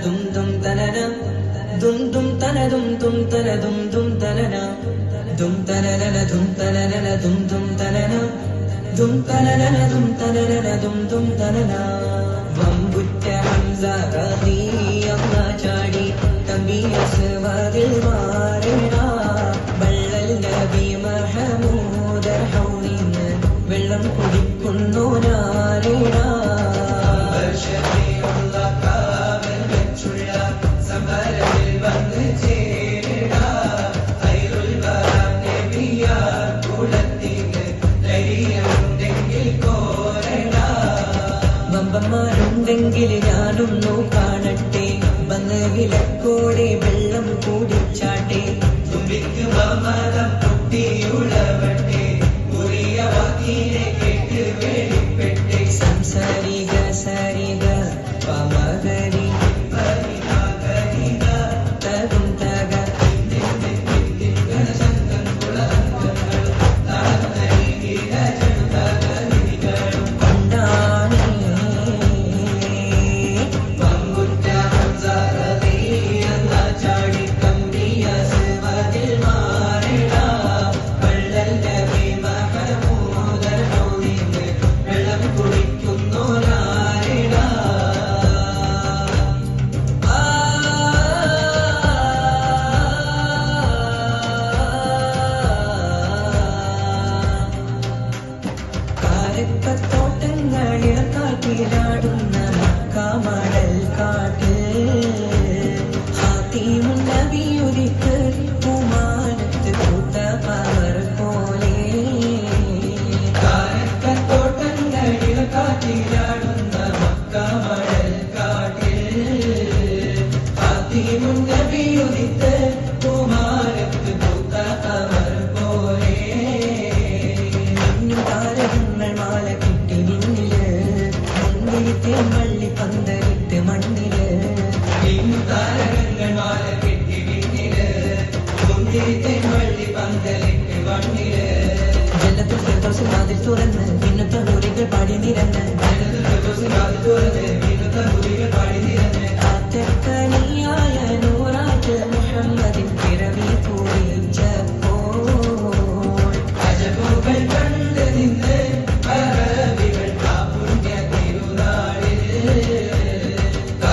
dum dum tanana dum dum tana dum dum tana dum dum tanana dum tanana dum tanana dum dum tanana dum tanana dum tanana dum dum tanana വമ്പുറ്റ Hamza റളിയല്ലാഹു ചാടി തമ്പി അസ്വാദിൽ മാറിട ബള്ളൽ നബി മഹമൂദ് ഹൗലിന് വെള്ളം കുടിക്കുന്നു നാരിട വർഷത്തിലുള്ള കാവൽ വെച്ചുള്ള സമരത്തിൽ വന്ന് ചേരിട ഖൈറുൽ വറാ നബിയാർ കുലത്തിന് ധൈര്യമുണ്ടെങ്കിൽ കോരട ബമ്പന്മാരുണ്ടെങ്കിൽ ഞാനൊന്നു കാണട്ടെ വന്ന് വിലക്കോടെ വെള്ളം കൂടിച്ചാട്ടെ തുമ്പിക്ക് മമതം പൊട്ടിയുളവട്ടെ ഉറിയ വാക്കിനെ കേട്ട് വെളിപ്പെട്ടെ സംസാരിക സരിക പമകരി പരിതാകരിക തകും തക സംഘം കുളങ്ങളും താളത്തരികിര ജനതകളികളും കൊണ്ടാണ് വമ്പുറ്റ ഹംസ റളിയല്ലാഹു ചാടി തമ്പി അസ്വാദിൽ മാറിട ബള്ളൽ നബി മഹമൂദ് ഹൗലിന് വെള്ളം കുടിക്കുന്നു നാരിട കാരക്കത്തോട്ടങ്ങളിൽ കാറ്റിലാടുന്ന മക്കാമടൽ കാട്ടിൽ ഹാത്തിമുൻ നബിയുദിക്ക് പൂമാനത്ത് പൂത്ത പവർ പോലെ കാരക്കത്തോട്ടങ്ങളിൽ കാറ്റിലാടുന്ന മക്കാമടൽ കാട്ടിൽ ഹാത്തിമുൻ നബിയുദിക്ക് പൂമാനത്ത് പൂത്ത പവർ പോലെ താരകങ്ങൾ മാല കിട്ടി നിന്നില് മുൻപിലത്തെ മള്ളി പന്തലിട്ട് മണ്ണില് താരകങ്ങൾ മാല കിട്ടി നിന്നില് മുൻപിലത്തെ മള്ളി പന്തലിട്ട് മണ്ണില് ജലത്തിൽ വാതിൽ തുറന്ന്